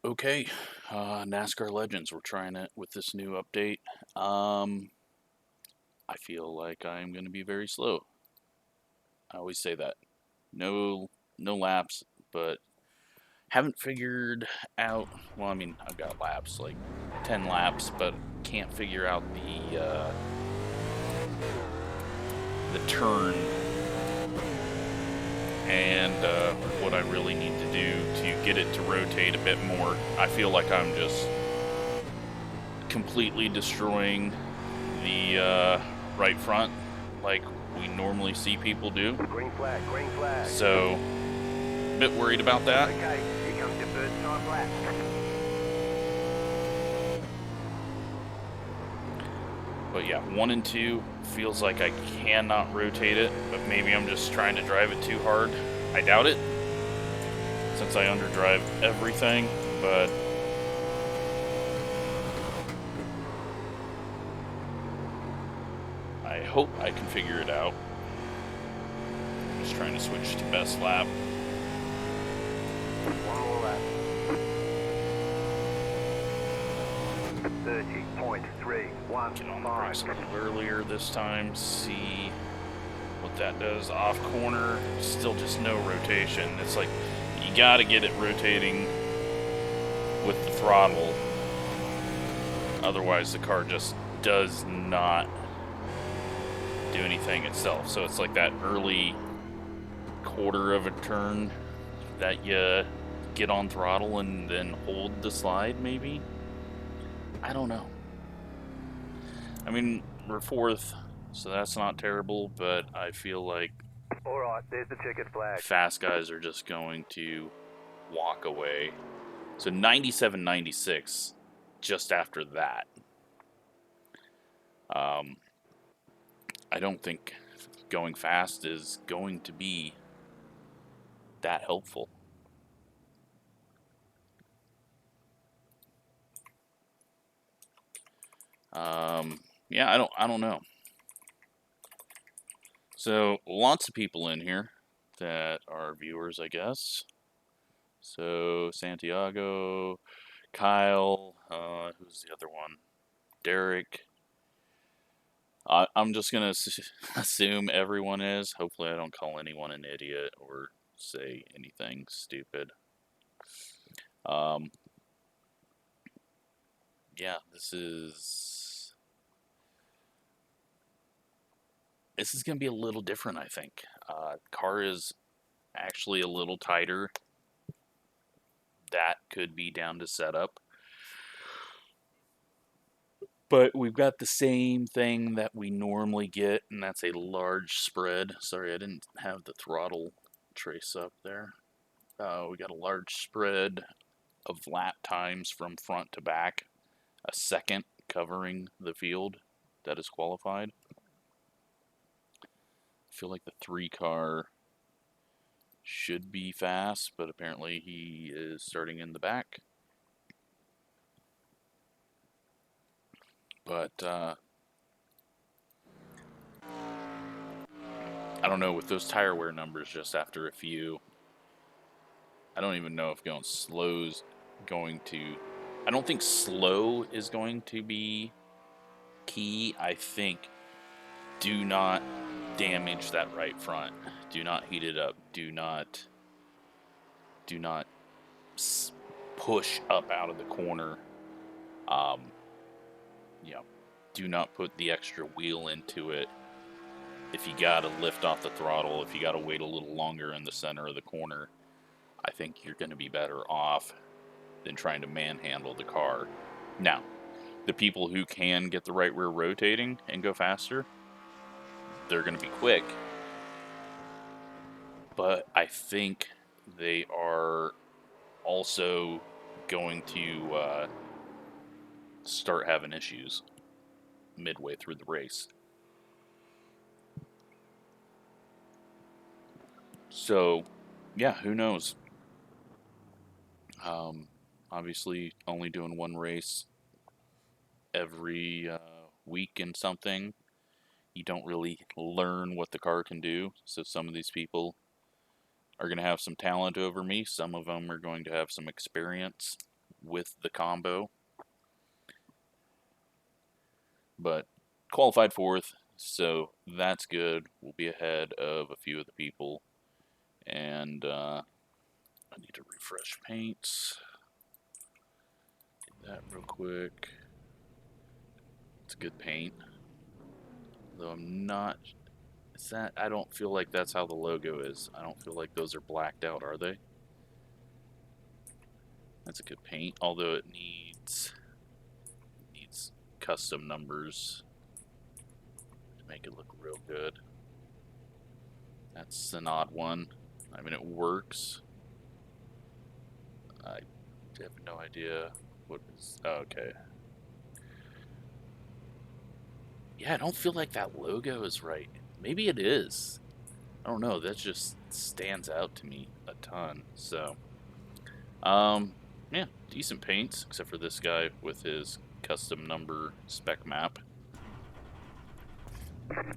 Okay, NASCAR Legends. We're trying it with this new update. Um, I feel like I'm going to be very slow. I always say that. No, no laps, but haven't figured out. Well, I mean, I've got laps, like 10 laps, but can't figure out the turn and what I really need to do to get it to rotate a bit more. I feel like I'm just completely destroying the right front like we normally see people do. Green flag, green flag. So, a bit worried about that. Okay, here comes your first time lap. But yeah, 1 and 2 feels like I cannot rotate it, but maybe I'm just trying to drive it too hard. I doubt it, since I underdrive everything, but I hope I can figure it out. I'm just trying to switch to best lap. One more lap. 30.315. Get on the brakes a little earlier this time, see what that does. Off corner, still just no rotation. It's like, you gotta get it rotating with the throttle. Otherwise, the car just does not do anything itself. So it's like that early quarter of a turn that you get on throttle and then hold the slide, maybe? I don't know. I mean, we're 4th, so that's not terrible, but I feel like Alright, there's the checkered flag. fast guys are just going to walk away. So 97.96 just after that. I don't think going fast is going to be that helpful. Yeah, I don't know. So lots of people in here that are viewers, I guess. So Santiago, Kyle, who's the other one? Derek. I'm just gonna assume everyone is. Hopefully, I don't call anyone an idiot or say anything stupid. Yeah, this is gonna be a little different, I think. Car is actually a little tighter. That could be down to setup. But we've got the same thing that we normally get, and that's a large spread. Sorry, I didn't have the throttle trace up there. We got a large spread of lap times from front to back, a second covering the field that is qualified. I feel like the 3 car should be fast, but apparently he is starting in the back. But I don't know, with those tire wear numbers just after a few, I don't even know if going slow's going to... I don't think slow is going to be key. I think do not damage that right front. Do not heat it up. Do not push up out of the corner. You know, do not put the extra wheel into it. If you gotta lift off the throttle, if you gotta wait a little longer in the center of the corner, I think you're going to be better off than trying to manhandle the car. Now, the people who can get the right rear rotating and go faster, they're going to be quick. But I think they are also going to start having issues midway through the race. So, yeah, who knows? Obviously, only doing one race every week and something. You don't really learn what the car can do. So some of these people are going to have some talent over me. Some of them are going to have some experience. with the combo. But qualified 4th, so that's good. We'll be ahead of a few of the people. And I need to refresh paints. Do that real quick. It's a good paint. Though I'm not... Is that... I don't feel like that's how the logo is. I don't feel like those are blacked out, are they? That's a good paint, although it needs custom numbers to make it look real good. That's an odd one. I mean, it works. I have no idea what is... Oh, okay. Yeah, I don't feel like that logo is right. Maybe it is. I don't know. That just stands out to me a ton. So, yeah, decent paints, except for this guy with his custom number spec map.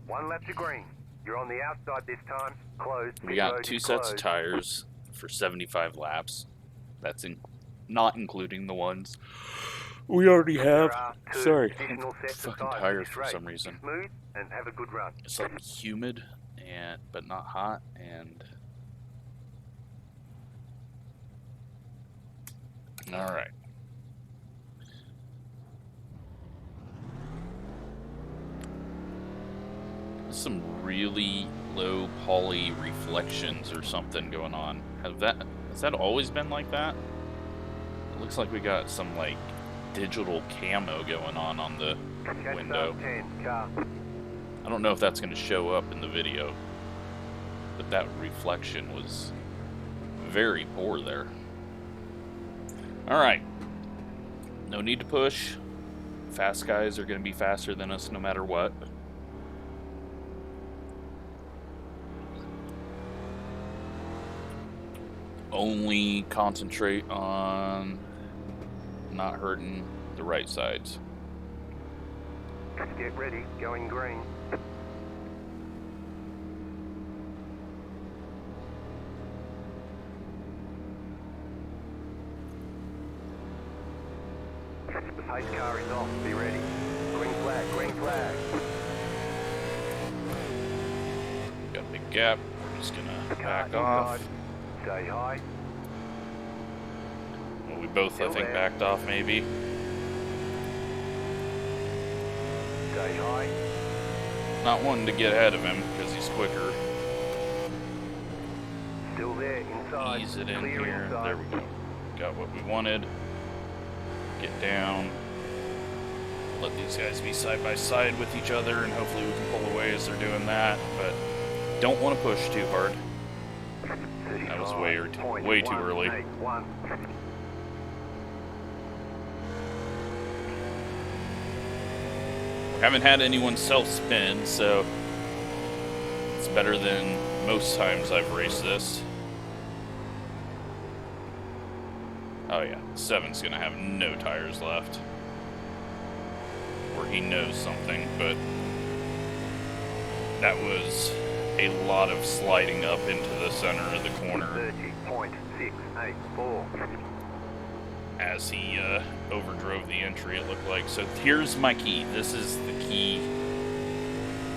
1 lap to green. You're on the outside this time. Closed. We got 2 sets of tires for 75 laps. That's not including the ones we already have. Sorry, I'm fucking tired for some reason. Smooth and have a good run. It's like humid but not hot, and all right. Some really low poly reflections or something going on. Has that always been like that? It looks like we got some like digital camo going on the window. I don't know if that's going to show up in the video, but that reflection was very poor there. All right, no need to push. Fast guys are going to be faster than us no matter what. Only concentrate on not hurting the right sides. Get ready, going green. The pace car is off, be ready. Green flag, green flag. Got a big gap, we're just gonna back off. Stay high. Well, we both, I think, backed off maybe. Stay high. Not wanting to get ahead of him because he's quicker. Still there, inside. Ease it in Clear here. inside. There we go. Got what we wanted. Get down. Let these guys be side by side with each other, and hopefully we can pull away as they're doing that. But don't want to push too hard. That was way too early. Haven't had anyone self-spin, so it's better than most times I've raced this. Oh yeah, 7's gonna have no tires left. Or he knows something, but that was a lot of sliding up into the center of the corner 30.684. as he overdrove the entry, it looked like. So here's my key. This is the key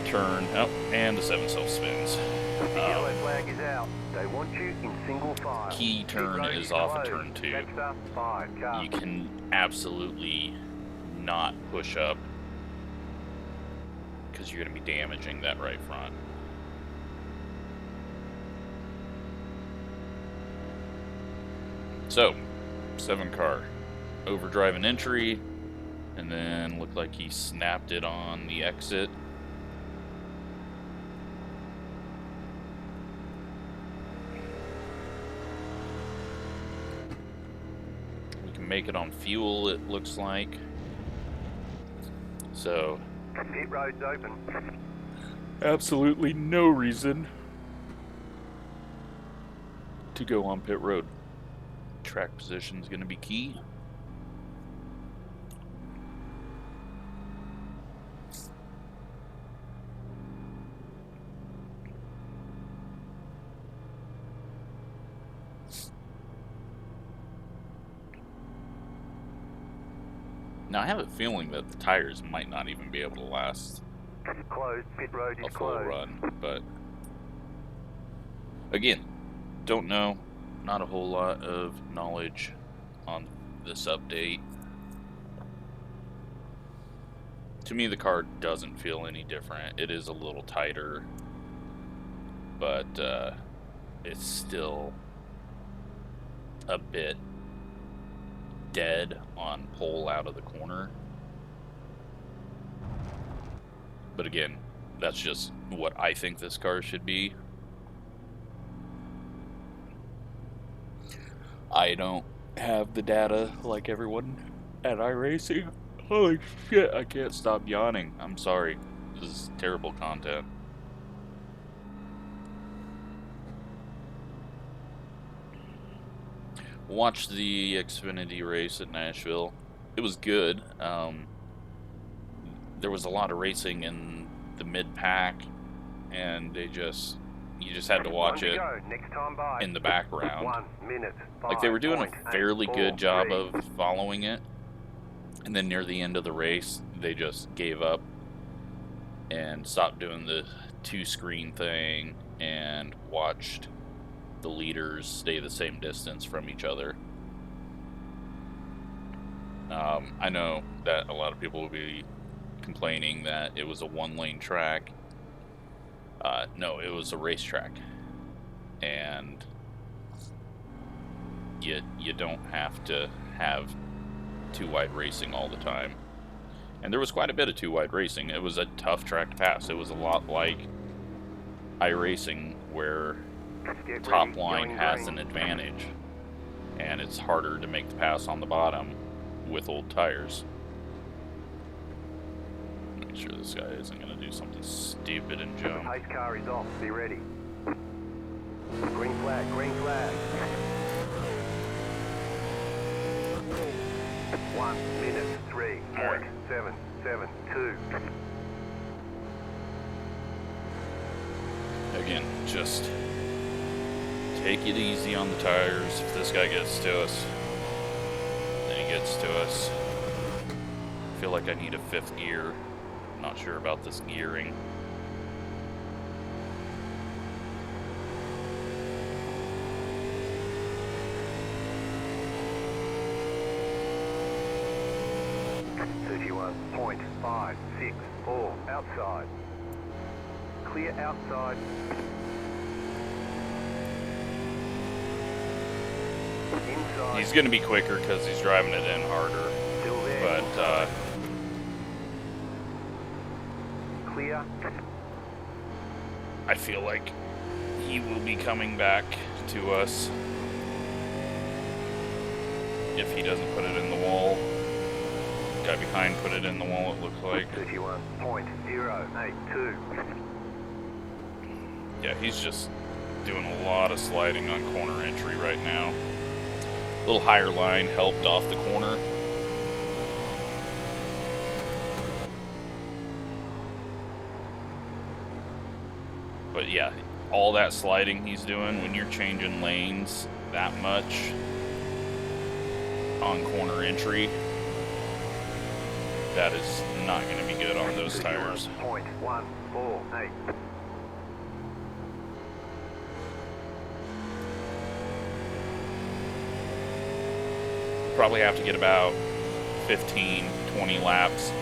turn. Oh, and the 7 self-spins. The yellow flag is out. They want you in single file. Key turn is off of turn 2. Five, You can absolutely not push up because you're going to be damaging that right front. So, 7 car, overdrive an entry, and then looked like he snapped it on the exit. We can make it on fuel, it looks like. So, pit road's open. absolutely no reason to go on pit road. Track position is going to be key. Now, I have a feeling that the tires might not even be able to last Closed. Pit road is a full closed. run, but again, don't know. Not a whole lot of knowledge on this update. To me, the car doesn't feel any different. It is a little tighter, but it's still a bit dead on pull out of the corner. But again, that's just what I think this car should be. I don't have the data like everyone at iRacing. Holy shit, I can't stop yawning. I'm sorry. This is terrible content. Watched the Xfinity race at Nashville. It was good. There was a lot of racing in the mid-pack, and you just had to watch it in the background. 1 minute. Like, they were doing a fairly good job of following it, and then near the end of the race, they just gave up and stopped doing the two-screen thing and watched the leaders stay the same distance from each other. I know that a lot of people will be complaining that it was a one-lane track. No, it was a racetrack, and you don't have to have two-wide racing all the time. And there was quite a bit of two-wide racing. It was a tough track to pass. It was a lot like iRacing, where top line has an advantage, and it's harder to make the pass on the bottom with old tires. Make sure this guy isn't going to do something stupid and jump. Pace car is off. Be ready. Green flag. Green flag. 1 minute. 3.772. Again, just take it easy on the tires. If this guy gets to us, then he gets to us. I feel like I need a fifth gear. I'm not sure about this gearing. .564 outside. Clear outside. Inside. He's going to be quicker because he's driving it in harder. Still there. But Clear. I feel like he will be coming back to us if he doesn't put it in the wall. Guy behind put it in the wall, it looks like. 31.082. Yeah, he's just doing a lot of sliding on corner entry right now. A little higher line helped off the corner. But yeah, all that sliding he's doing, when you're changing lanes that much on corner entry, that is not going to be good on those tires. 31.148. Probably have to get about 15, 20 laps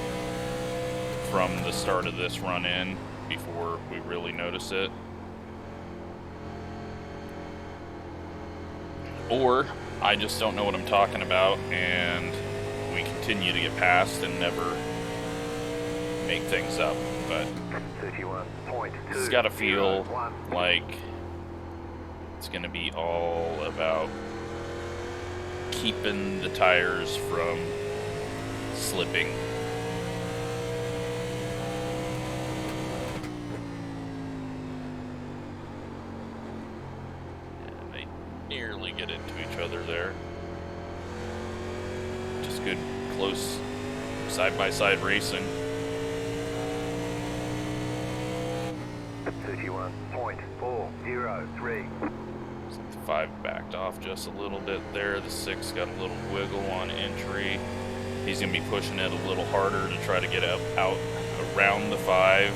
from the start of this run in before we really notice it. Or I just don't know what I'm talking about and we continue to get past and never make things up. But it's got to feel like it's going to be all about keeping the tires from slipping. And they nearly get into each other there. Just good, close, side-by-side racing. 31.403. The 5 backed off just a little bit there. The 6 got a little wiggle on entry. He's going to be pushing it a little harder to try to get out around the 5.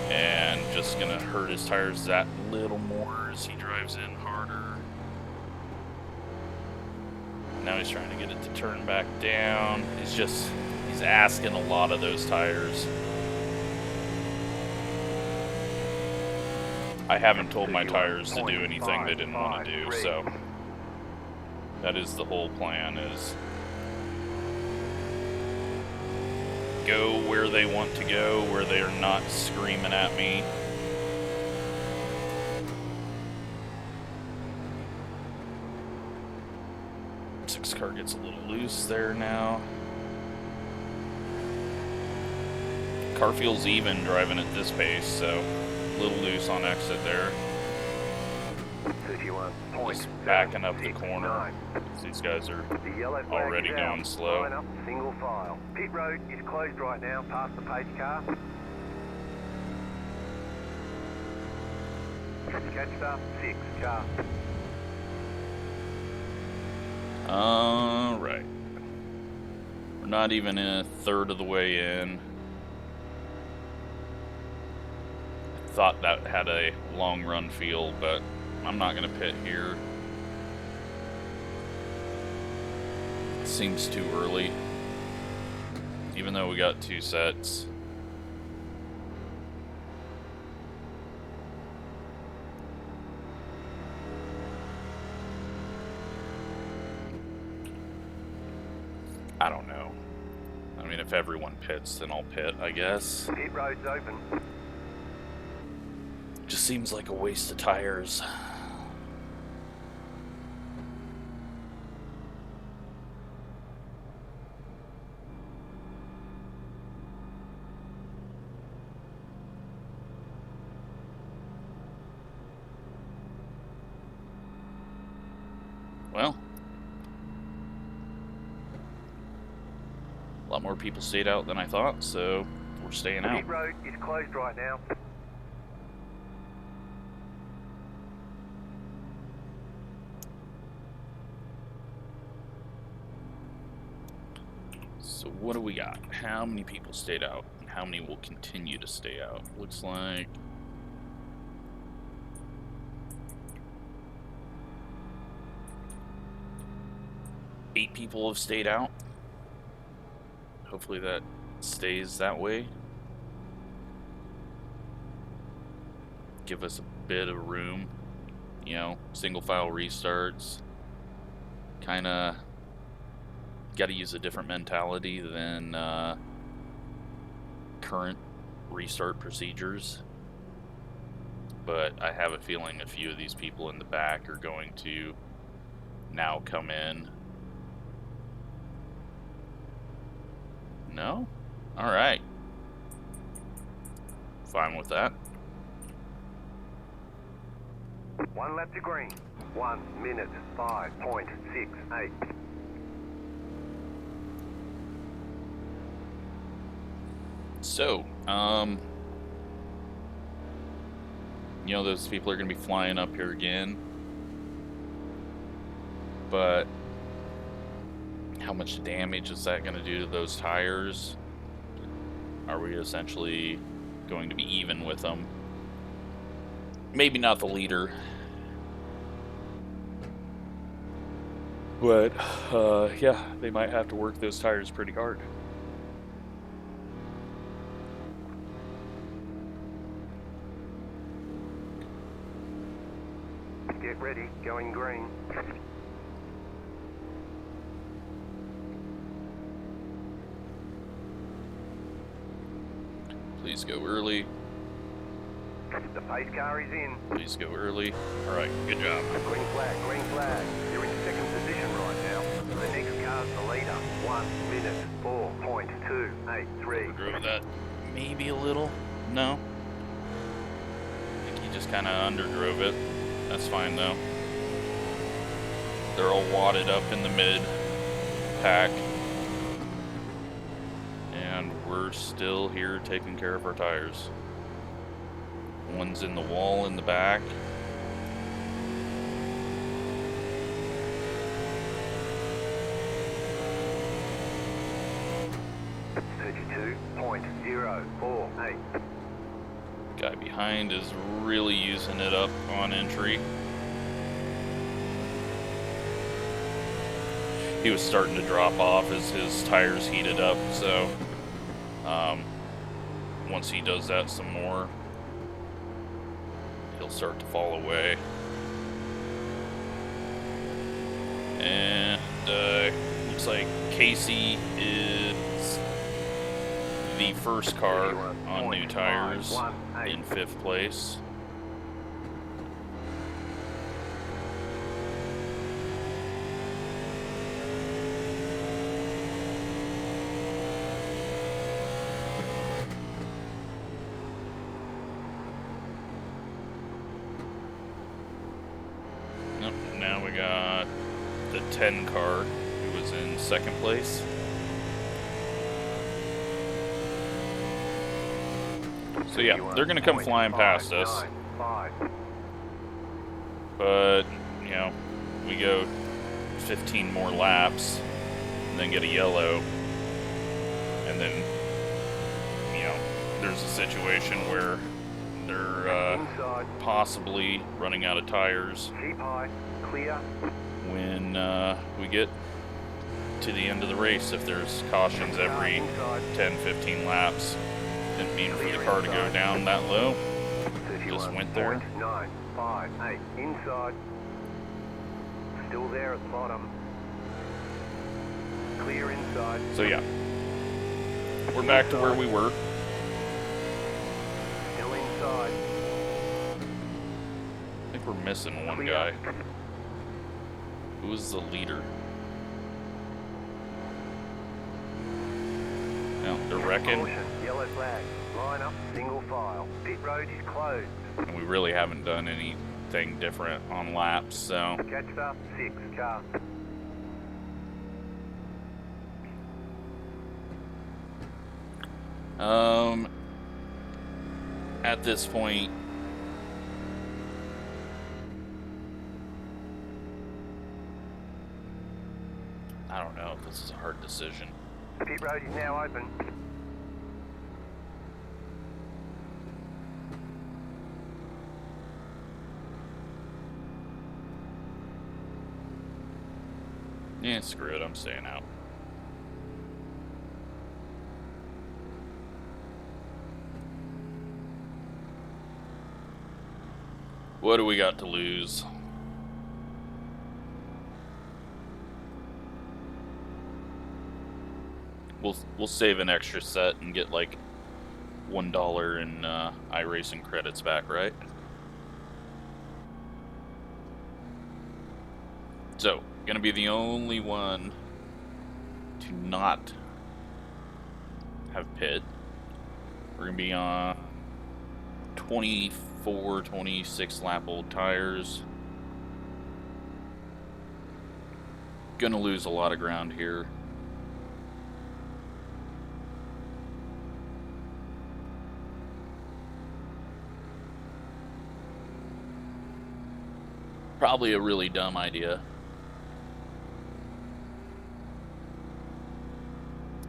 And just going to hurt his tires that little more as he drives in harder. Now he's trying to get it to turn back down. He's asking a lot of those tires. I haven't told my tires to do anything they didn't want to do, so that is the whole plan, is go where they want to go, where they are not screaming at me. Six car gets a little loose there now. Car feels even driving at this pace, so a little loose on exit there. Just backing up the corner. These guys are already going slow. Line up, single file. Pit road is closed right now, past the pace car. Catched up, 6 car. Alright. We're not even a third of the way in. I thought that had a long run feel, but I'm not going to pit here. Seems too early, even though we got 2 sets. I don't know. I mean, if everyone pits, then I'll pit, I guess. Pit road's open. Just seems like a waste of tires. Well, a lot more people stayed out than I thought, so we're staying out. Pit road is closed right now. So what do we got? How many people stayed out? And how many will continue to stay out? Looks like eight people have stayed out. Hopefully that stays that way. Give us a bit of room. You know, single file restarts. Kinda gotta use a different mentality than current restart procedures. But I have a feeling a few of these people in the back are going to now come in. No? Alright. Fine with that. 1 lap to green. 1 minute 5.68. So, you know, those people are going to be flying up here again. But how much damage is that going to do to those tires? Are we essentially going to be even with them? Maybe not the leader. But, yeah, they might have to work those tires pretty hard. Get ready, going green. Please go early. The pace car is in. Please go early. Alright, good job. Green flag, green flag. You're in second position right now. The next car's the leader. 1 minute 4.283. Drove that maybe a little. No. I think he just kind of underdrove it. That's fine though. They're all wadded up in the mid pack. And we're still here taking care of our tires. One's in the wall in the back. 2.048. Guy behind is really using it up on entry. He was starting to drop off as his tires heated up, so once he does that some more, he'll start to fall away. And looks like Casey is the first car on new tires in 5th place. Nope, now we got the 10 car who was in 2nd place. So yeah, they're going to come flying past us. But, you know, we go 15 more laps and then get a yellow. And then, you know, there's a situation where they're possibly running out of tires when we get to the end of the race. If there's cautions every 10-15 laps, didn't mean for the car to go down that low. Just went there. 958 inside. Still there at the bottom. Clear inside. So yeah, we're back to where we were. Still inside. I think we're missing one guy. Who was the leader? No, they're wrecking. Yellow flag. Line up, single file. Pit road is closed. And we really haven't done anything different on laps, so. Catch up, 6 car. At this point, I don't know if this is a hard decision. Pit road is now open. Yeah, screw it, I'm staying out. What do we got to lose? We'll save an extra set and get like $1 in iRacing credits back, right? So, gonna be the only one to not have pit. We're gonna be on 24, 26 lap old tires. Gonna lose a lot of ground here. Probably a really dumb idea.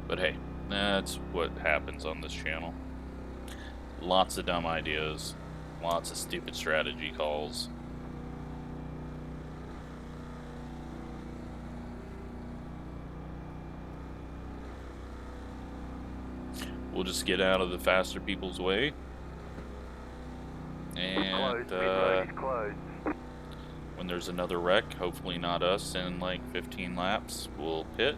But hey, that's what happens on this channel. Lots of dumb ideas, lots of stupid strategy calls. We'll just get out of the faster people's way. And when there's another wreck, hopefully not us, in like 15 laps, we'll pit.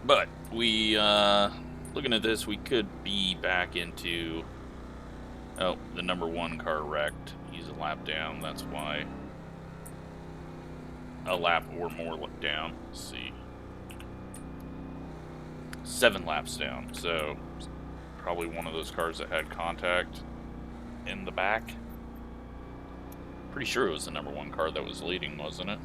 But we, looking at this, we could be back into, oh, the number 1 car wrecked. He's a lap down, that's why. A lap or more down. Let's see. 7 laps down, so probably one of those cars that had contact in the back. Pretty sure it was the number 1 car that was leading, wasn't it?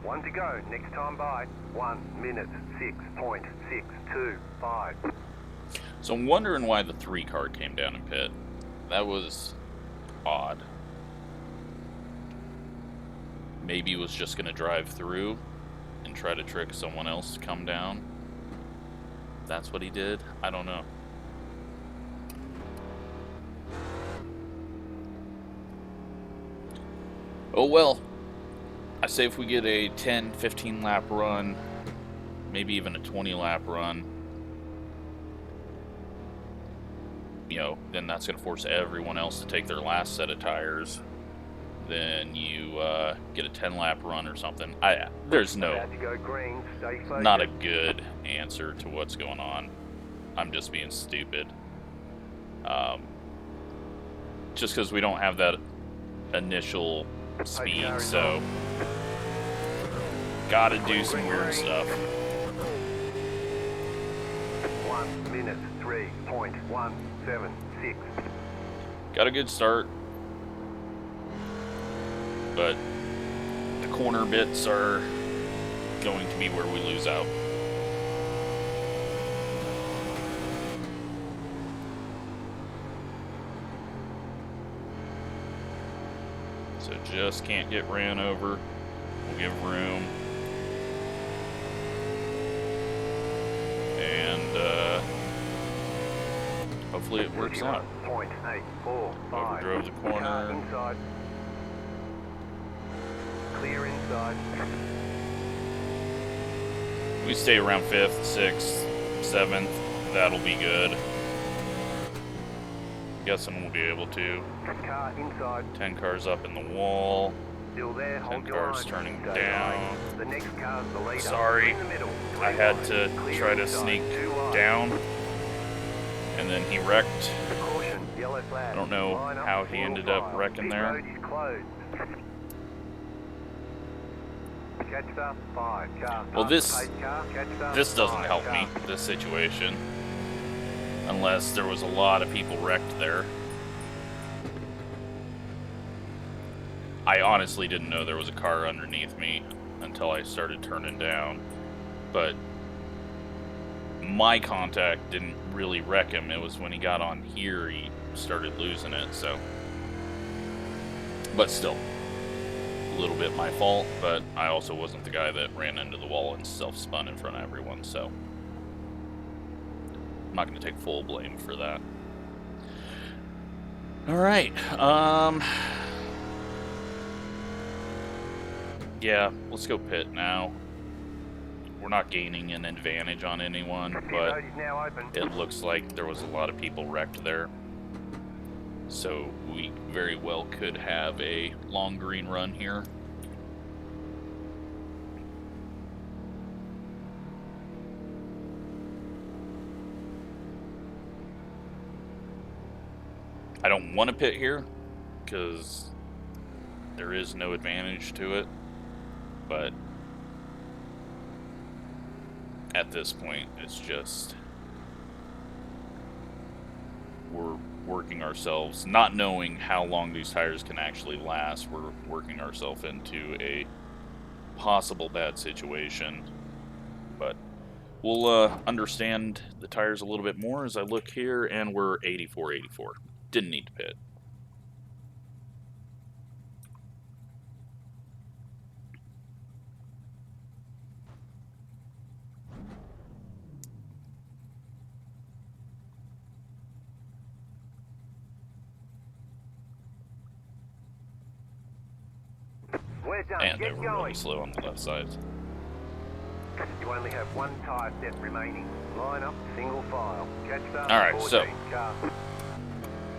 One to go. Next time by 1 minute 6.625. So I'm wondering why the 3 car came down in pit. That was odd. Maybe he was just going to drive through and try to trick someone else to come down. That's what he did? I don't know. Oh well. I say if we get a 10, 15 lap run, maybe even a 20 lap run, you know, then that's going to force everyone else to take their last set of tires. Then you get a 10 lap run or something. There's not a good answer to what's going on. I'm just being stupid. Just because we don't have that initial speed, so gotta do some weird stuff. 1 minute 3.176. Got a good start, but the corner bits are going to be where we lose out. So just can't get ran over. We'll give room. And hopefully it works out. Overdrove the corner. Inside. Clear inside. We stay around 5th, 6th, 7th. That'll be good. Guessing we'll be able to. Car inside. 10 cars up in the wall. Still there. 10 Hold your cars line. turning Stay down. right. The next car's the leader. Sorry, In the middle. I had to try to inside. sneak Too wide. down, and then he wrecked. Caution. Yellow flag. I don't know Line up, how he single ended up file. wrecking Pit there. road is closed. Catch the 5 car. Well, Pass this- the pace car. Catch the This doesn't 5 help car. me, this situation. Unless there was a lot of people wrecked there. I honestly didn't know there was a car underneath me until I started turning down. But my contact didn't really wreck him. It was when he got on here he started losing it, so. But still, a little bit my fault, but I also wasn't the guy that ran into the wall and self-spun in front of everyone, so. I'm not going to take full blame for that. Alright, yeah, let's go pit now. We're not gaining an advantage on anyone, Pit but road is now open. it looks like there was a lot of people wrecked there. So we very well could have a long green run here. I don't want to pit here because there is no advantage to it, but at this point it's just we're working ourselves, not knowing how long these tires can actually last, we're working ourselves into a possible bad situation. But we'll understand the tires a little bit more as I look here, and we're 84-84. Didn't need to pit. We're done. And they Get were going. really slow on the left side. You only have one tire set remaining. Line up, single file. Catch the All right, 14 so car.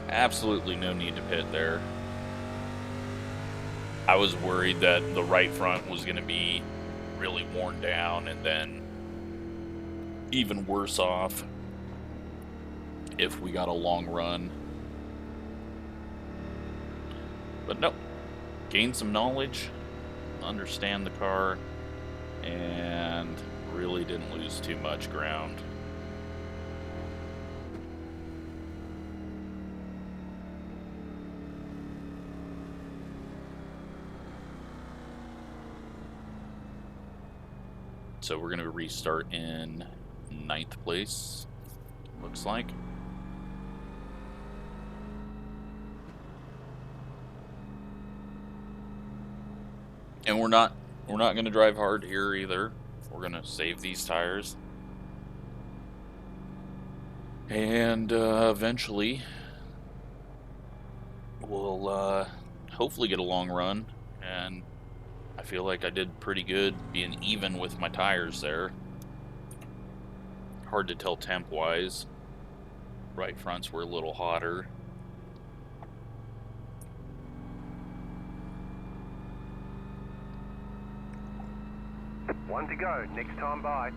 absolutely no need to pit there. I was worried that the right front was going to be really worn down and then even worse off if we got a long run. But no, gain some knowledge, understand the car, and really didn't lose too much ground. so we're going to restart in 9th place, looks like. And we're not going to drive hard here either. We're going to save these tires. And eventually we'll hopefully get a long run, and I feel like I did pretty good being even with my tires there. Hard to tell temp wise. Right fronts were a little hotter. One to go, next time by.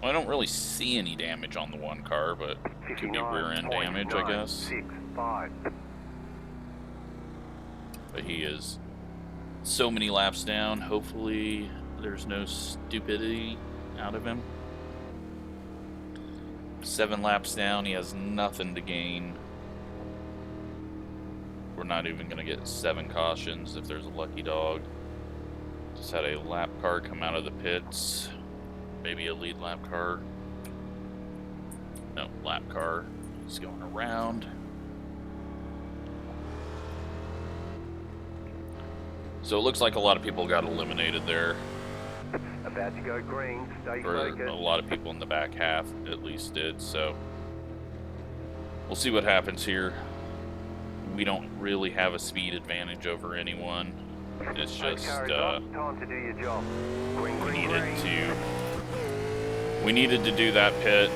Well, I don't really see any damage on the one car, but it could be rear end damage, I guess. 59.965. But he is so many laps down. Hopefully there's no stupidity out of him. 7 laps down, he has nothing to gain. We're not even going to get 7 cautions if there's a lucky dog. Just had a lap car come out of the pits. Maybe a lead lap car. No, lap car. He's going around. So it looks like a lot of people got eliminated there. About to go green, stay Or focused. a lot of people in the back half at least did, so we'll see what happens here. We don't really have a speed advantage over anyone. It's just time to do your job. Green, green, green. We needed to do that pit.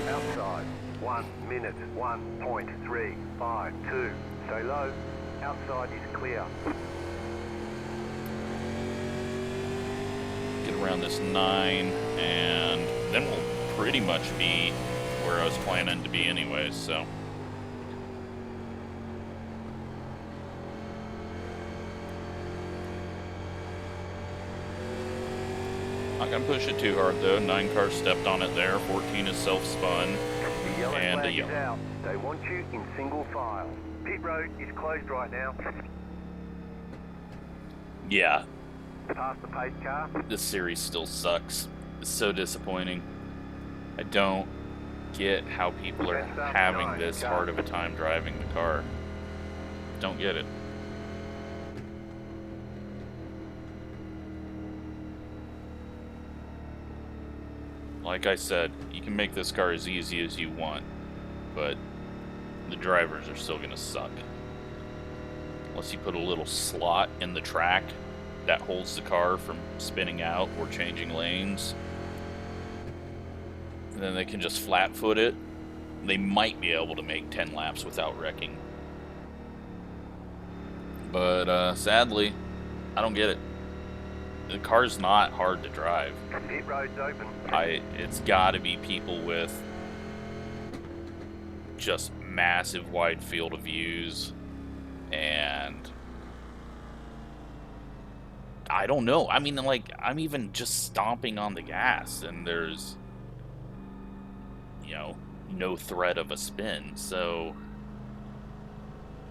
Outside, 1 minute, 1.352. Stay low. Outside is clear. Get around this 9, and then we'll pretty much be where I was planning to be anyways, so. Not gonna push it too hard though. 9 cars stepped on it there. 14 is self-spun. The yellow And a flag is yellow. out. They want you in single file. Pit road is closed right now. Yeah, Past the pace car. this series still sucks. It's so disappointing. I don't get how people are having this hard of a time driving the car. Don't get it. Like I said, you can make this car as easy as you want, but the drivers are still gonna suck. Unless you put a little slot in the track that holds the car from spinning out or changing lanes. And then they can just flat foot it. They might be able to make 10 laps without wrecking. But sadly, I don't get it. The car's not hard to drive. Pit road's open. It's gotta be people with just massive wide field of views, and I don't know. I mean, like, I'm even just stomping on the gas and there's, you know, no threat of a spin. So,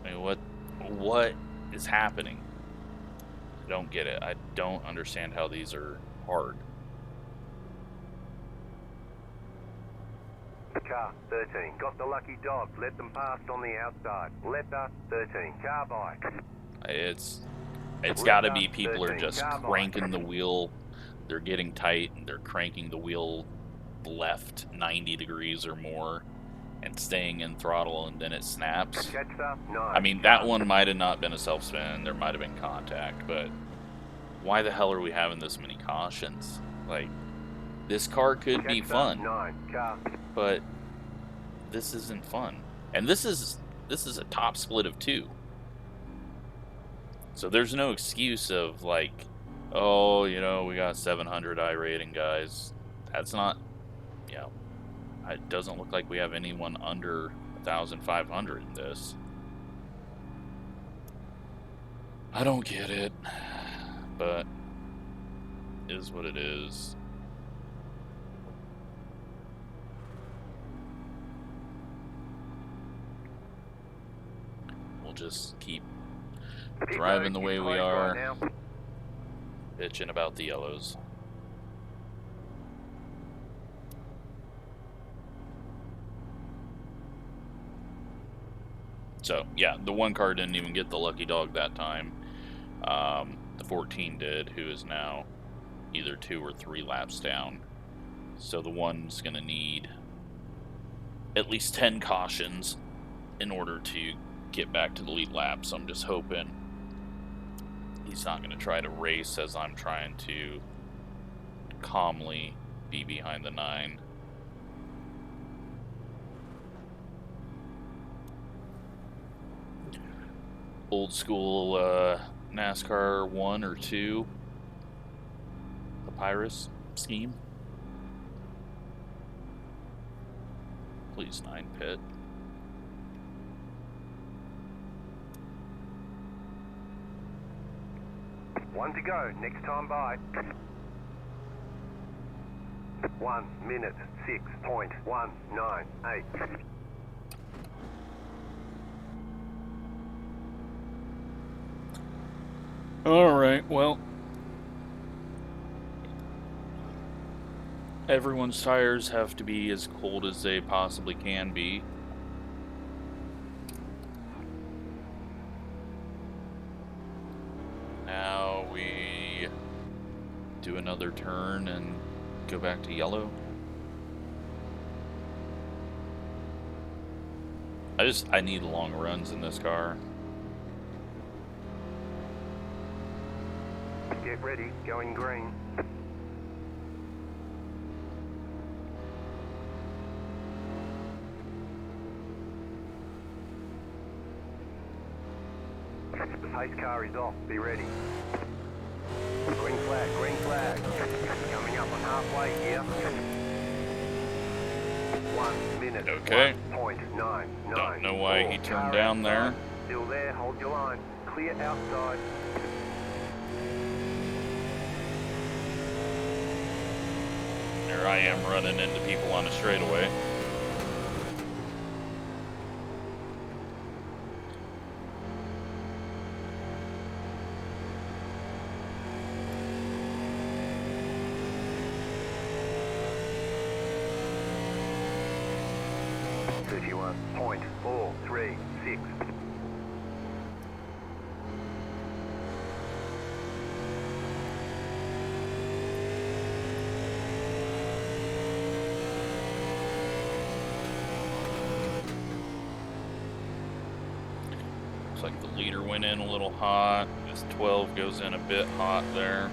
I mean, what is happening? I don't get it. I don't understand how these are hard. Car 13. Got the lucky dog. Let them past on the outside. Letter 13. Car by. It's got to be people are just cranking the wheel. They're getting tight and they're cranking the wheel left 90 degrees or more and staying in throttle, and then it snaps. Catch up. 9. I mean, that one might have not been a self-spin. There might have been contact, but why the hell are we having this many cautions? Like, this car could be fun, 9. Car. but this isn't fun. And this is a top split of 2. So there's no excuse of like, oh, you know, we got 700 iRating guys. That's not, you know, it doesn't look like we have anyone under 1,500 in this. I don't get it, but it is what it is. We'll just keep driving the way we are. Bitching about the yellows. So, yeah, the one car didn't even get the lucky dog that time. The 14 did, who is now either 2 or 3 laps down. So the one's going to need at least 10 cautions in order to get back to the lead lap. So I'm just hoping he's not going to try to race as I'm trying to calmly be behind the 9. Old school NASCAR 1 or 2 Papyrus scheme. Please 9 pit. One to go, next time by. 1 minute 6.198. Alright, well, everyone's tires have to be as cold as they possibly can be. Now we do another turn and go back to yellow. I need long runs in this car. Get ready, going green. The pace car is off, be ready. Green flag, green flag. Coming up on halfway here. 1 minute. Okay. 1.99. Don't know why he turned down there. Still there, hold your line. Clear outside. There I am running into people on a straightaway. .436. Looks like the leader went in a little hot. This 12 goes in a bit hot there.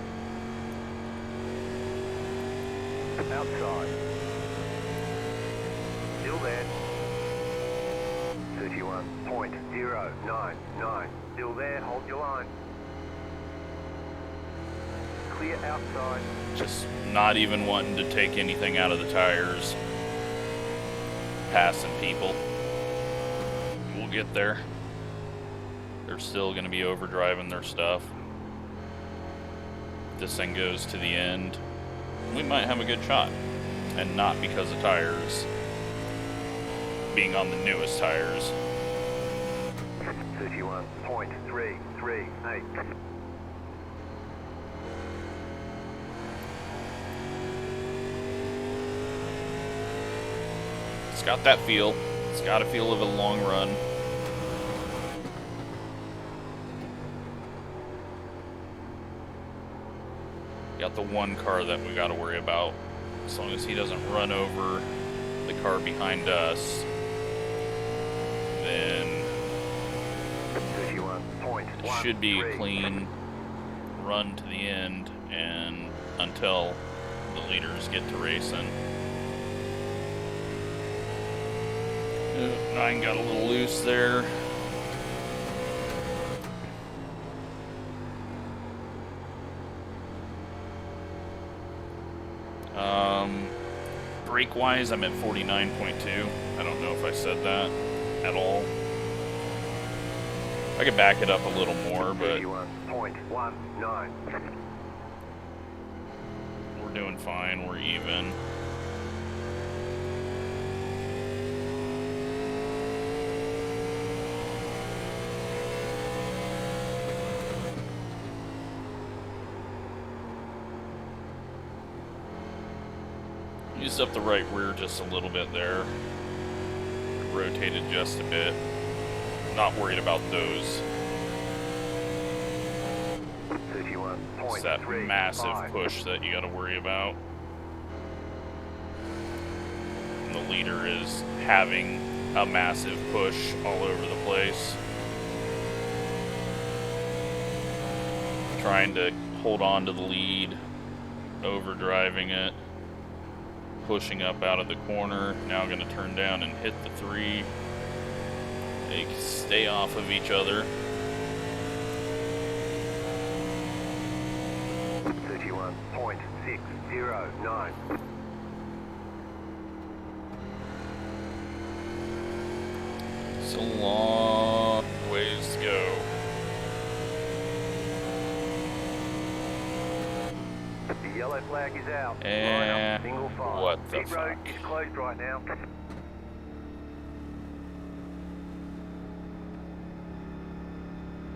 Outside. Still there. 31.099. Still there, hold your line. Clear outside. Just not even wanting to take anything out of the tires. Passing people. We'll get there. They're still going to be overdriving their stuff. This thing goes to the end. We might have a good shot. And not because of tires being on the newest tires. 31.338. It's got that feel. It's got a feel of a long run. Got the one car that we got to worry about. As long as he doesn't run over the car behind us, then it should be a clean run to the end and until the leaders get to racing. 9 got a little loose there. Brake-wise, I'm at 49.2. I don't know if I said that at all. I could back it up a little more, but 31.19. we're doing fine. We're even. Used up the right rear just a little bit there. Rotated just a bit. Not worried about those. It's that massive push that you got to worry about. And the leader is having a massive push all over the place. Trying to hold on to the lead, overdriving it, pushing up out of the corner. Now going to turn down and hit the 3. They stay off of each other. 31.609. It's a long ways to go. The yellow flag is out. And single file. what the Pit road fuck? is closed right now.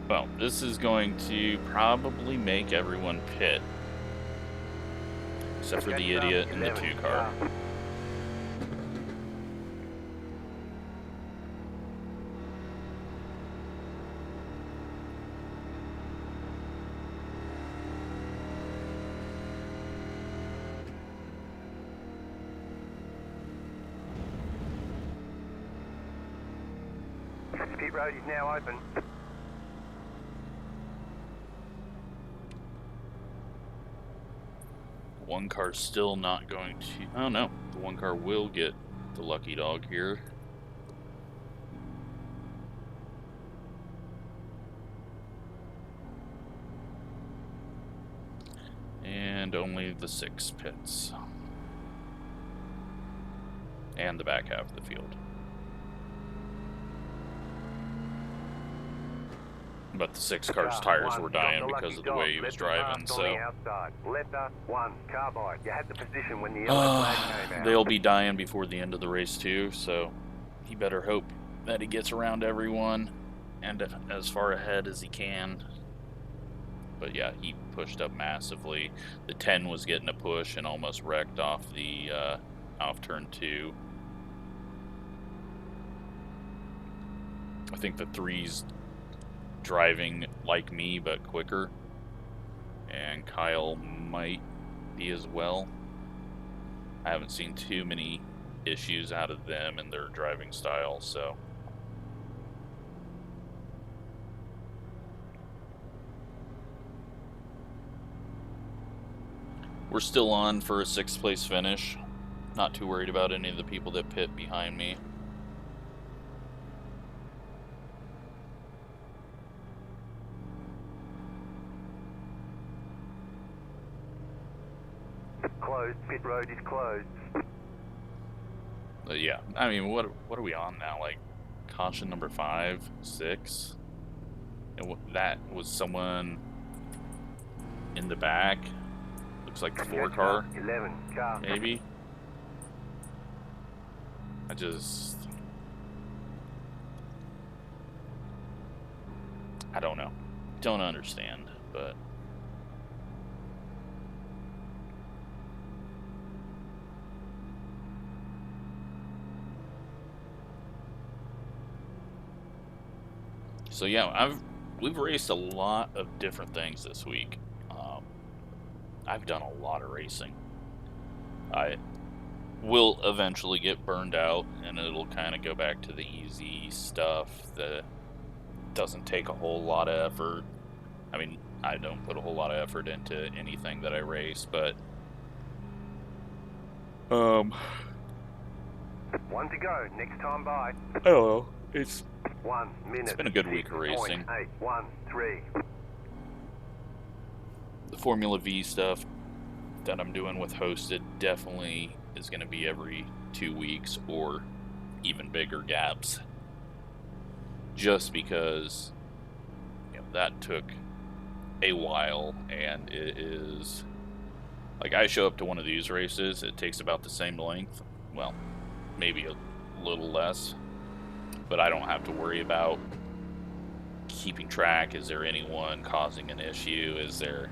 Well, this is going to probably make everyone pit. Except for the idiot in the 2 car. Pit road is now open. One car's still not going to... Oh no, the one car will get the lucky dog here. And only the 6 pits. And the back half of the field. But the 6 car's tires were dying because of the way he was driving, so... They'll be dying before the end of the race too, so he better hope that he gets around everyone and as far ahead as he can. But yeah, he pushed up massively. The 10 was getting a push and almost wrecked off the off turn 2. I think the 3's driving like me but quicker, and Kyle might be as well. I haven't seen too many issues out of them and their driving style, so we're still on for a 6th place finish. Not too worried about any of the people that pit behind me. Closed. Pit road is closed. Yeah, I mean, what are we on now? Like, caution number 5, 6? And that was someone in the back. Looks like the 4 car. 11 car. Maybe. I don't know. Don't understand, but... So yeah, we've raced a lot of different things this week. I've done a lot of racing. I will eventually get burned out, and it'll kind of go back to the easy stuff that doesn't take a whole lot of effort. I mean, I don't put a whole lot of effort into anything that I race, but... One to go. Next time by. I don't know. It's 1 minute. It's been a good week of racing. 813. The Formula V stuff that I'm doing with Hosted definitely is going to be every 2 weeks or even bigger gaps. Just because, you know, that took a while, and it is... Like, I show up to one of these races, it takes about the same length. Well, maybe a little less. But I don't have to worry about keeping track. Is there anyone causing an issue? Is there,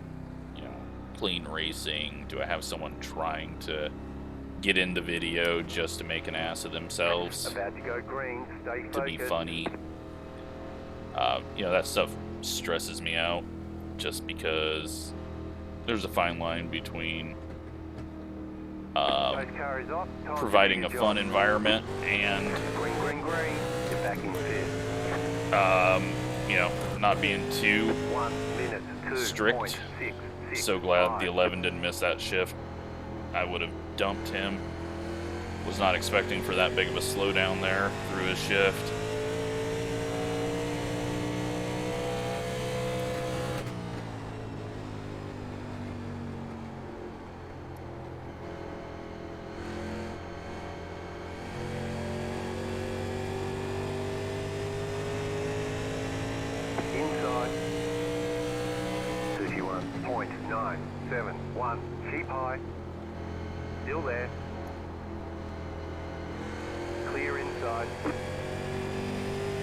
you know, clean racing? Do I have someone trying to get in the video just to make an ass of themselves, About to go green. Stay focused. to be funny. You know, that stuff stresses me out just because there's a fine line between Those car is off. Time to providing do a your fun job. environment and Green, green, green. Get back in fifth. you know, not being too 1 minute. strict. 2.665. So glad the 11 didn't miss that shift. I would have dumped him. Was not expecting for that big of a slowdown there through his shift. Inside. 31.971. Keep high. Still there. Clear inside.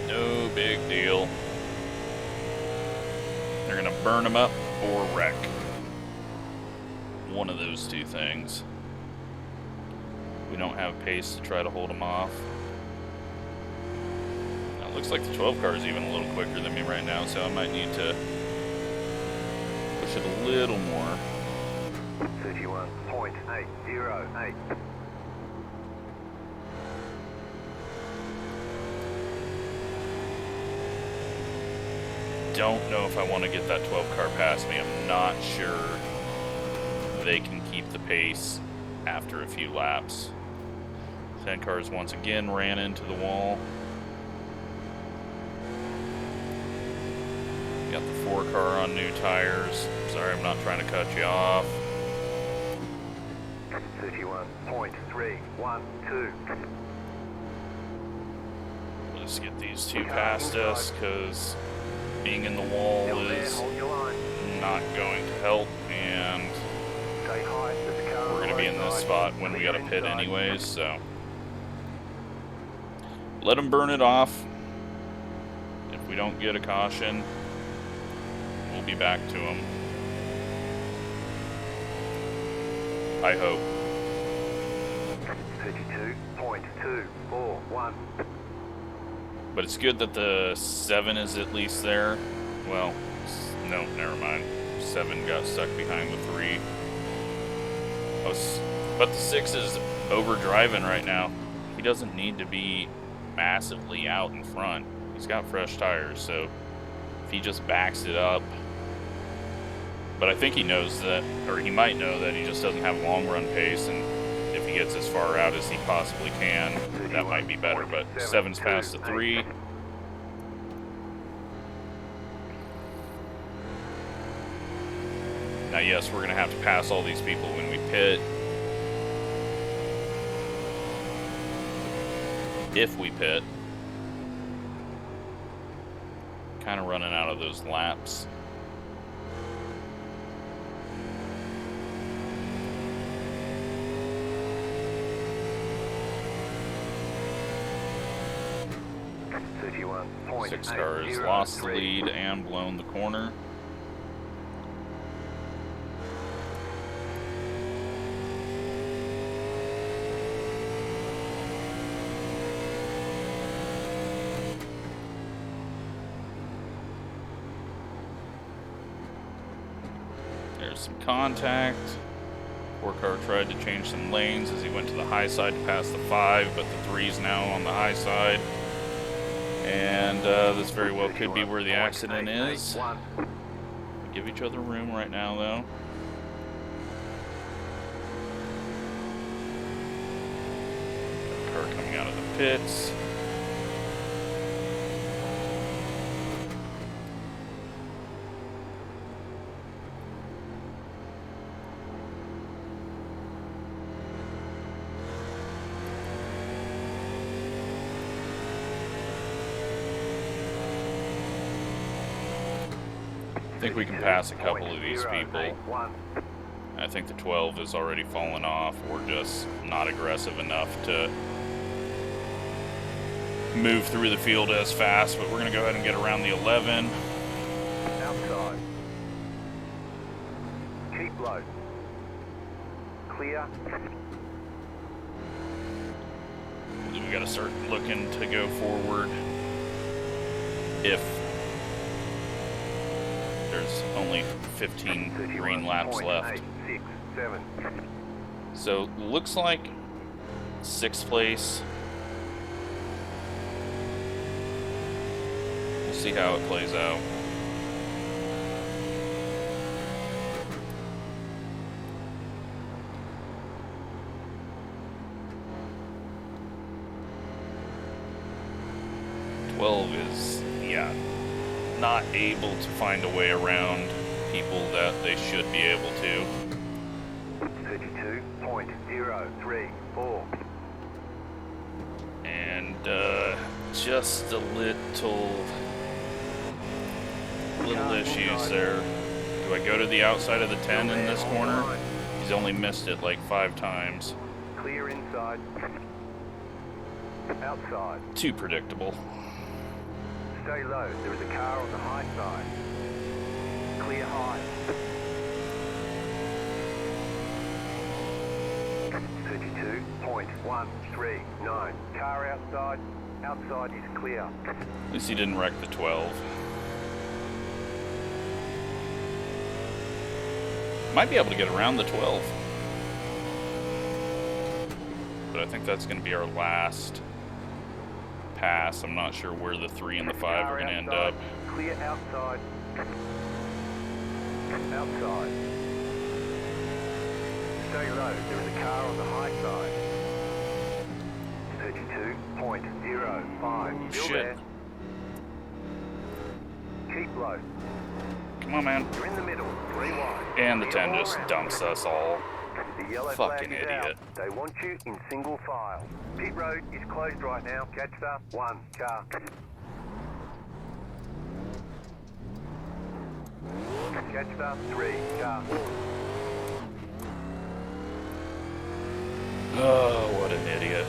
No big deal. They're gonna burn him up or wreck. One of those two things. We don't have pace to try to hold him off. Now, it looks like the 12 car is even a little quicker than me right now, so I might need to push it a little more. 31.808. Don't know if I want to get that 12 car past me. I'm not sure they can keep the pace after a few laps. 10 cars once again ran into the wall. Got the 4 car on new tires. Sorry, I'm not trying to cut you off. 31.312. Let's get these two past us, because being in the wall Still there, is hold your line. not going to help, and Stay high. There's a car we're going to be in this inside. spot when we got to pit Inside. anyways, so let them burn it off. If we don't get a caution, we'll be back to them. I hope. 32.241. But it's good that the 7 is at least there. Well, no, never mind. 7 got stuck behind the 3. But the 6 is overdriving right now. He doesn't need to be massively out in front. He's got fresh tires, so if he just backs it up. But I think he knows that, or he might know that he just doesn't have long run pace, and if he gets as far out as he possibly can, that might be better. But 7's past the 3. Now, yes, we're going to have to pass all these people when we pit. If we pit. Kind of running out of those laps. Six cars lost the lead and blown the corner. There's some contact. 4 car tried to change some lanes as he went to the high side to pass the 5, but the 3's now on the high side. And this very well could be where the accident is. Give each other room right now, though. Car coming out of the pits. I think we can pass a couple of these people. I think the 12 is already fallen off, or just not aggressive enough to move through the field as fast, but we're going to go ahead and get around the 11. Outside. Keep low. Clear. We got to start looking to go forward if there's only 15 green laps left. 6, 7. So looks like 6th place. We'll see how it plays out. Is, yeah, not able to find a way around people that they should be able to. 32.034. And just a little issues there. Do I go to the outside of the 10 in this corner? He's only missed it like 5 times. Clear inside. Outside. Too predictable. Stay low. There is a car on the high side. Clear high. 32.139. Car outside. Outside is clear. At least he didn't wreck the 12. Might be able to get around the 12. But I think that's going to be our last pass. I'm not sure where the 3 and the 5 are going to end up. Clear outside. Outside. Stay low. There is a car on the high side. 32.05. Ooh, Still shit. there. Keep low. Come on, man. You're in the middle. 3 wide. And the Clear 10 all just around. dumps us all. The yellow Fucking flag is idiot. out. They want you in single file. Pit road is closed right now. Catch the 1 car. Catch the 3 car. Oh, what an idiot.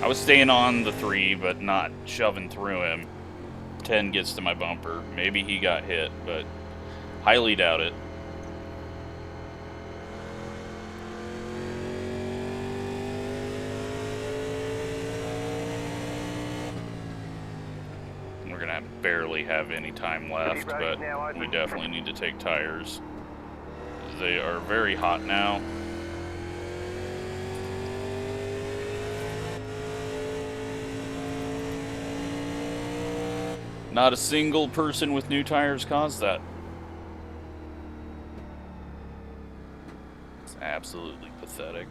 I was staying on the 3, but not shoving through him. 10 gets to my bumper. Maybe he got hit, but highly doubt it. We're gonna barely have any time left, but we definitely need to take tires. They are very hot now. Not a single person with new tires caused that. It's absolutely pathetic.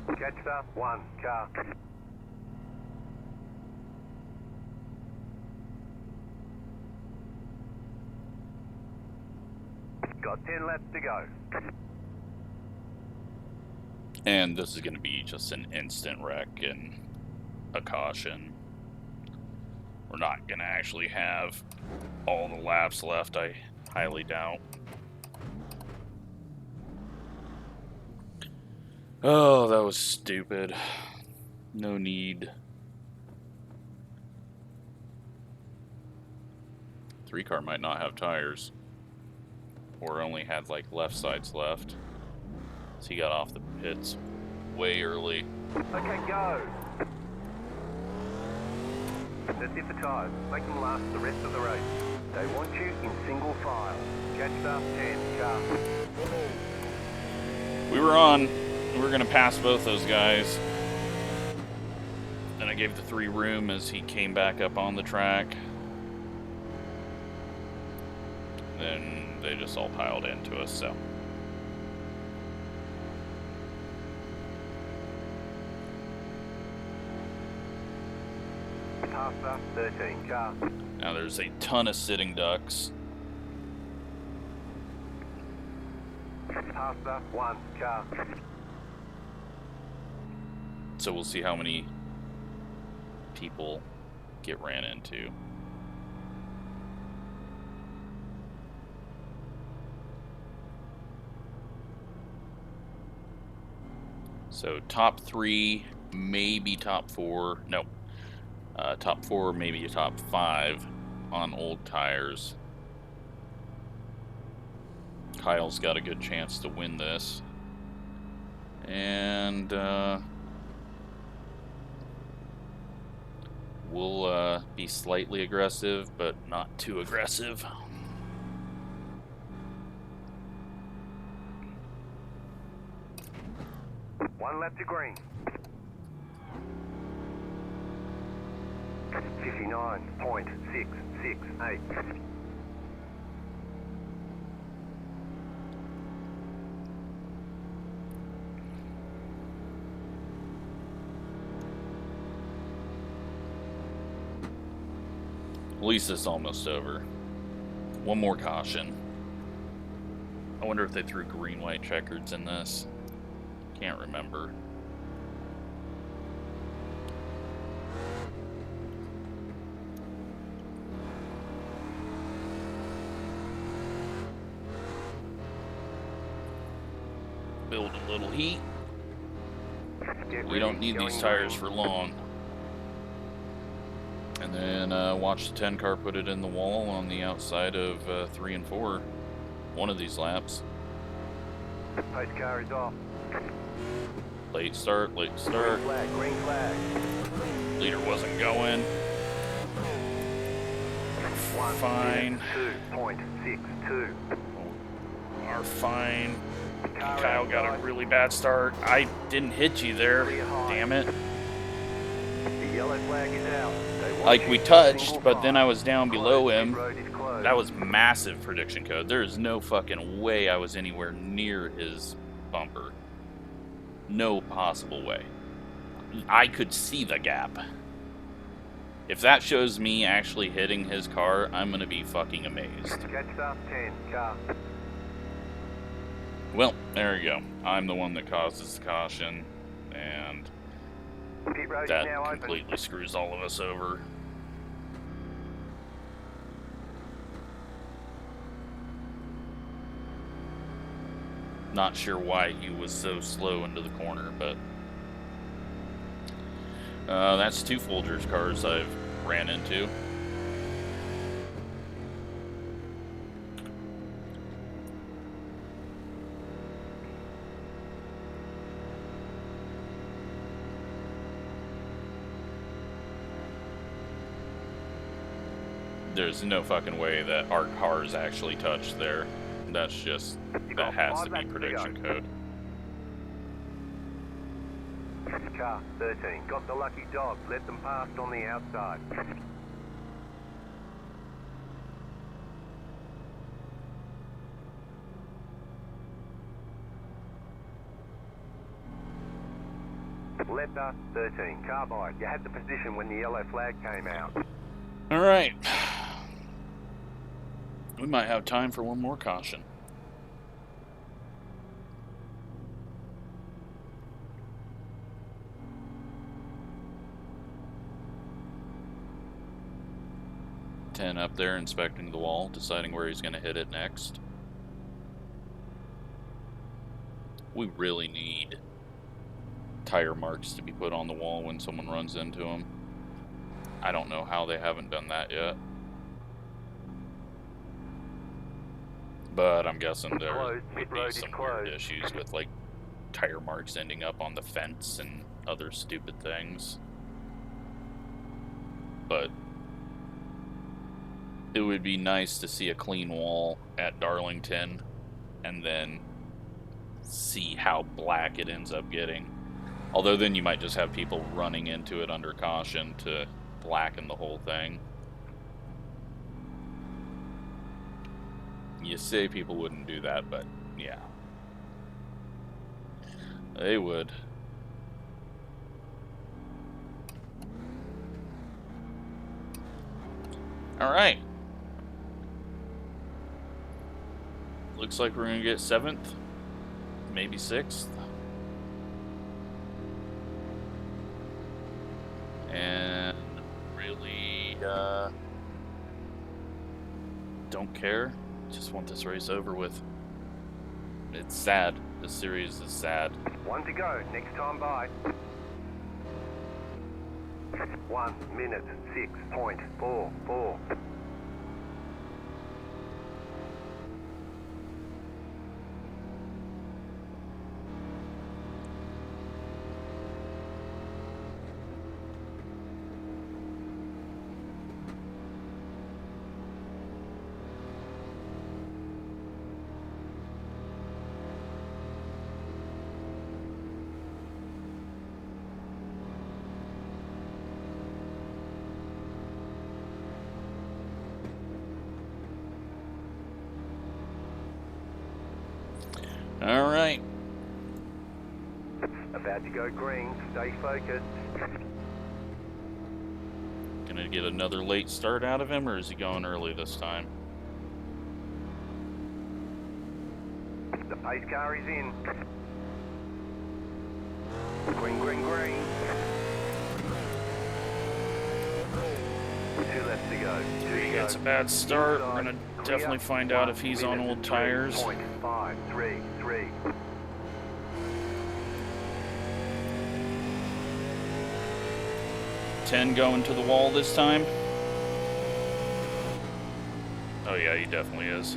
Catch the 1 car. Got 10 laps to go. And this is going to be just an instant wreck and a caution. We're not going to actually have all the laps left, I highly doubt. Oh, that was stupid. No need. 3-car might not have tires. Or only had like left sides left. So he got off the pits way early. Okay, go. That's it for tires. Make them last the rest of the race. They want you in single file. Catch the 10 car. We were on. We were going to pass both those guys. Then I gave the 3 room as he came back up on the track. Then they just all piled into us, so. Past the 13 car. Now there's a ton of sitting ducks. Past the 1 car. So we'll see how many people get ran into. So top 3, maybe top 4. No. Top 4, maybe top 5 on old tires. Kyle's got a good chance to win this. And we'll be slightly aggressive, but not too aggressive. One lap to green. 59.668. At least it's almost over. One more caution. I wonder if they threw green-white checkers in this. Can't remember. Build a little heat. We don't need these tires for long. And then watch the 10 car put it in the wall on the outside of 3 and 4. One of these laps. Pace car is off. Late start, late start. Green flag, green flag. Leader wasn't going. Fine. 2.62. Are fine. Kyle got a really bad start. I didn't hit you there. Damn it. The yellow flag is out. Like we touched, but then I was down below him. That was massive prediction code. There is no fucking way I was anywhere near his bumper. No possible way. I could see the gap. If that shows me actually hitting his car, I'm gonna be fucking amazed. Catch up 10 car. Well, there we go. I'm the one that causes the caution, and Pit road is that now completely open. screws all of us over. Not sure why he was so slow into the corner, but that's 2 Folgers cars I've ran into. There's no fucking way that our cars actually touched there. That's just, that has to be prediction code. Car 13 got the lucky dog. Let them pass on the outside. Letter 13 carbide. You had the position when the yellow flag came out. All right. We might have time for one more caution. Ten up there inspecting the wall, deciding where he's going to hit it next. We really need tire marks to be put on the wall when someone runs into them. I don't know how they haven't done that yet. But I'm guessing there would be some weird issues with like tire marks ending up on the fence and other stupid things. But it would be nice to see a clean wall at Darlington and then see how black it ends up getting. Although then you might just have people running into it under caution to blacken the whole thing. You say people wouldn't do that, but yeah. They would. Alright. Looks like we're going to get 7th, maybe 6th. And really, don't care. Just want this race over with. It's sad. This series is sad. 1 to go. Next time by. 1 minute 6.44. About to go green. Stay focused. Gonna get another late start out of him, or is he going early this time? The pace car is in. Green, green, green. 2 left to go. He gets a bad start. We're gonna definitely find out if he's on old tires. 0.533. 10 going to the wall this time. Oh yeah, he definitely is.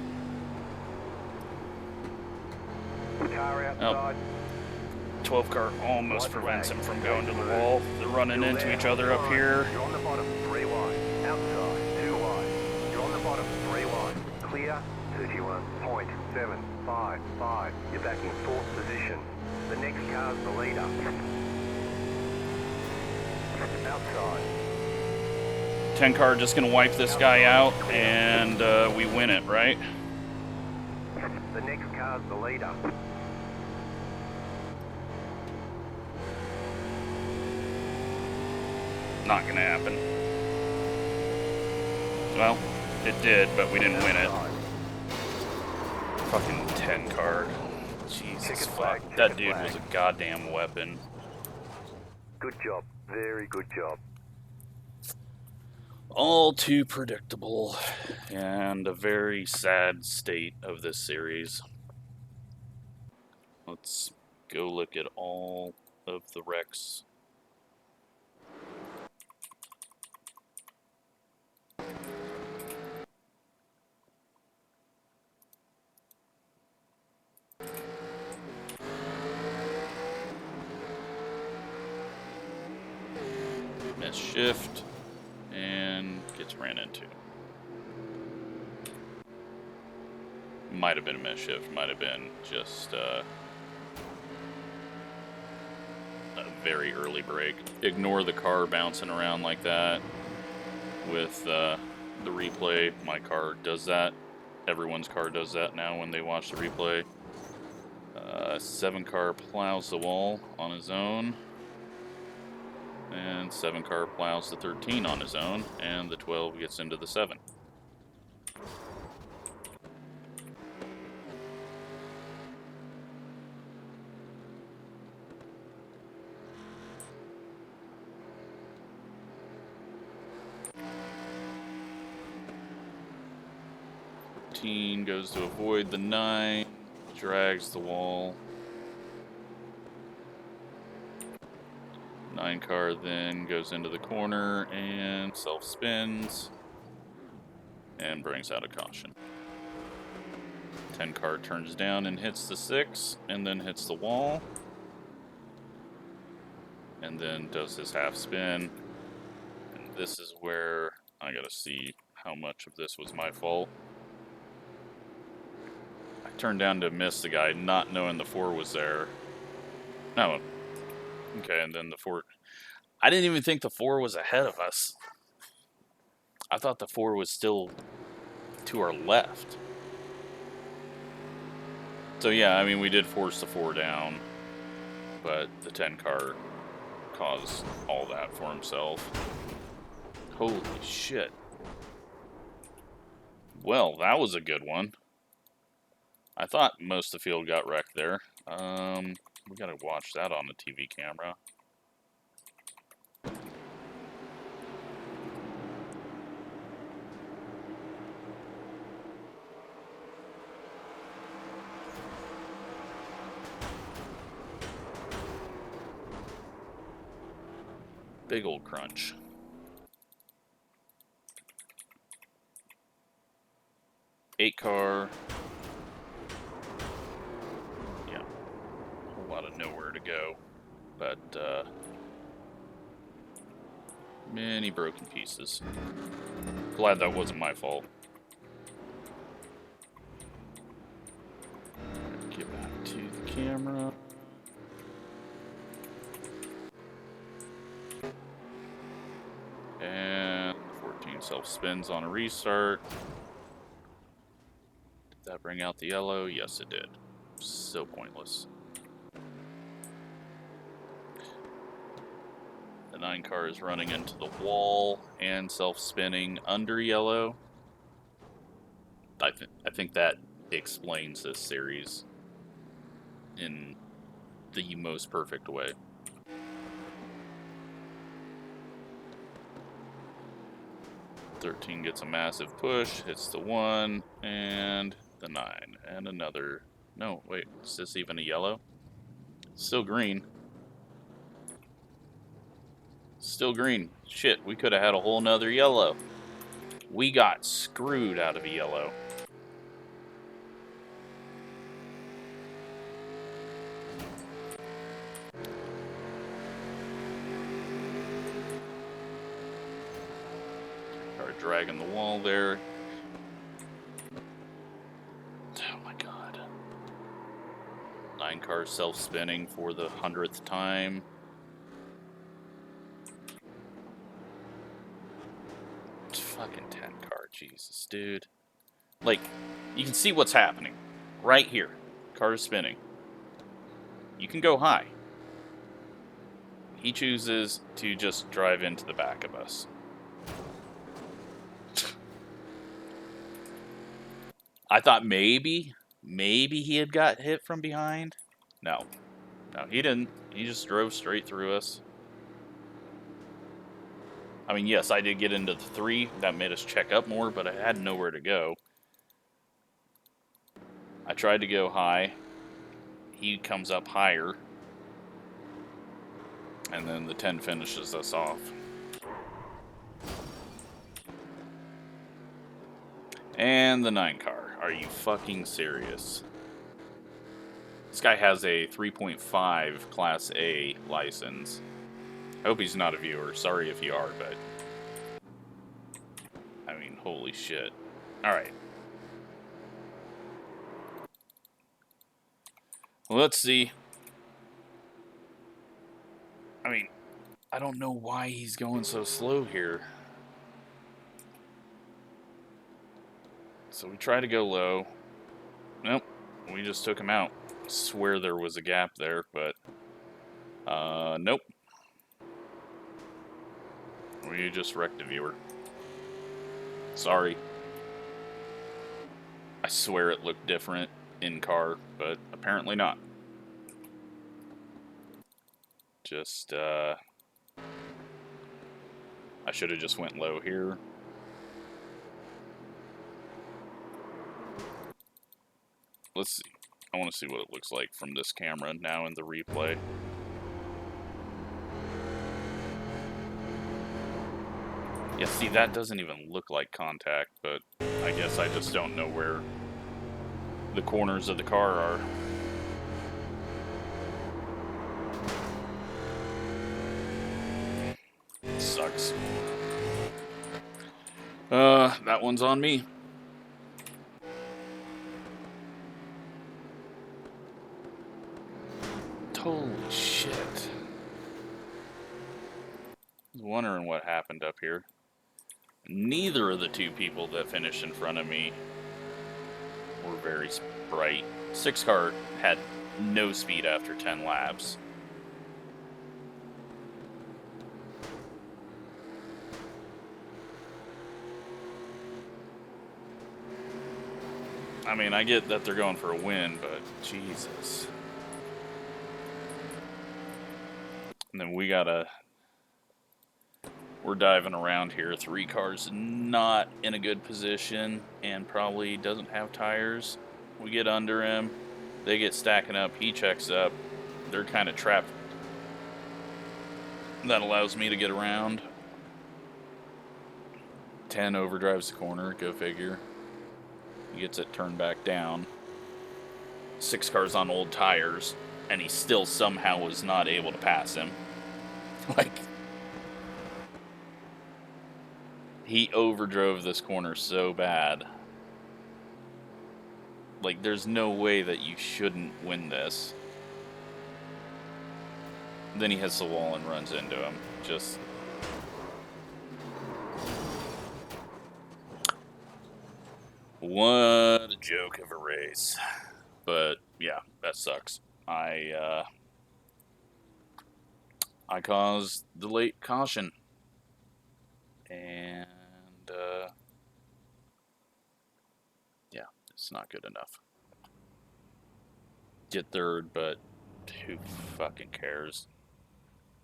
Car outside. 12 car almost prevents him from going to the wall. They're running into each other up here. You're on the bottom, 3 wide. Outside, 2 wide. You're on the bottom, 3 wide. Clear, 31.755. You're back in 4th position. The next car's the leader. Outside. 10 car just gonna wipe this guy out, and we win it, right? The next car's the leader. Not gonna happen. Well, it did, but we didn't win it. Fucking 10 car. Jesus fuck. That dude was a goddamn weapon. Good job. Very good job. All too predictable, and a very sad state of this series. Let's go look at all of the wrecks. Miss shift and gets ran into. Might have been a miss shift, might have been just a very early break. Ignore the car bouncing around like that with the replay. My car does that. Everyone's car does that now when they watch the replay. 7 car plows the wall on his own. And 7 car plows the 13 on his own, and the 12 gets into the 7. Goes to avoid the 9, drags the wall. 9 car then goes into the corner and self-spins and brings out a caution. 10 car turns down and hits the 6 and then hits the wall. And then does his half spin. And this is where I gotta see how much of this was my fault. I turned down to miss the guy not knowing the 4 was there. No. Okay, and then the 4... I didn't even think the 4 was ahead of us. I thought the 4 was still to our left. So yeah, I mean, we did force the 4 down, but the 10 car caused all that for himself. Holy shit. Well, that was a good one. I thought most of the field got wrecked there. We gotta watch that on the TV camera. Big old crunch. Eight car. Yeah. A whole lot of nowhere to go. But, many broken pieces. Glad that wasn't my fault. Get back to the camera. And 14 self-spins on a restart. Did that bring out the yellow? Yes, it did. So pointless. 9 car is running into the wall and self-spinning under yellow. I think that explains this series in the most perfect way. "13 gets a massive push, hits the 1, and the 9, and another. No, wait, is this even a yellow? Still green. Still green. Shit, we could have had a whole nother yellow. We got screwed out of a yellow. Are dragging the wall there. Oh my god. 9 cars self-spinning for the 100th time. Fucking 10 car, Jesus, dude. Like, you can see what's happening. Right here. Car is spinning. You can go high. He chooses to just drive into the back of us. I thought maybe he had got hit from behind. No, he didn't. He just drove straight through us. I mean, yes, I did get into the 3. That made us check up more, but I had nowhere to go. I tried to go high. He comes up higher. And then the 10 finishes us off. And the 9 car. Are you fucking serious? This guy has a 3.5 Class A license. I hope he's not a viewer. Sorry if you are, but... I mean, holy shit. Alright. Well, let's see. I mean, I don't know why he's going so slow here. So we try to go low. Nope. We just took him out. I swear there was a gap there, but... nope. We just wrecked a viewer. Sorry. I swear it looked different in car, but apparently not. Just, I should have just went low here. Let's see. I want to see what it looks like from this camera now in the replay. Yeah, see, that doesn't even look like contact, but I guess I just don't know where the corners of the car are. Sucks. That one's on me. Holy shit. I was wondering what happened up here. Neither of the 2 people that finished in front of me were very bright. 6 car had no speed after 10 laps. I mean, I get that they're going for a win, but Jesus. And then we're diving around here. 3 cars not in a good position and probably doesn't have tires. We get under him. They get stacking up. He checks up. They're kind of trapped. That allows me to get around. 10 overdrives the corner. Go figure. He gets it turned back down. 6 cars on old tires. And he still somehow was not able to pass him. Like... He overdrove this corner so bad. Like, there's no way that you shouldn't win this. Then he hits the wall and runs into him. Just... what a joke of a race. But, yeah, that sucks. I caused the late caution. And, yeah, it's not good enough. Get third, but who fucking cares?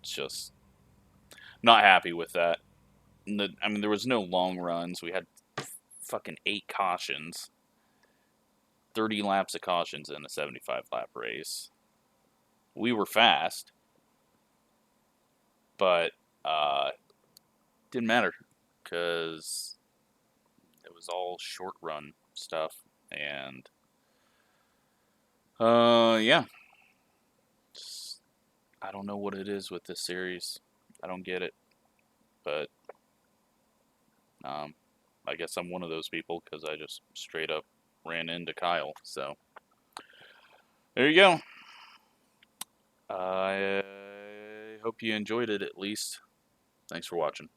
It's just not happy with that. I mean, there was no long runs. We had fucking 8 cautions, 30 laps of cautions in a 75 lap race. We were fast, but didn't matter because it was all short run stuff. And yeah, I don't know what it is with this series. I don't get it, but I guess I'm one of those people because I just straight up ran into Kyle. So there you go. I hope you enjoyed it at least. Thanks for watching.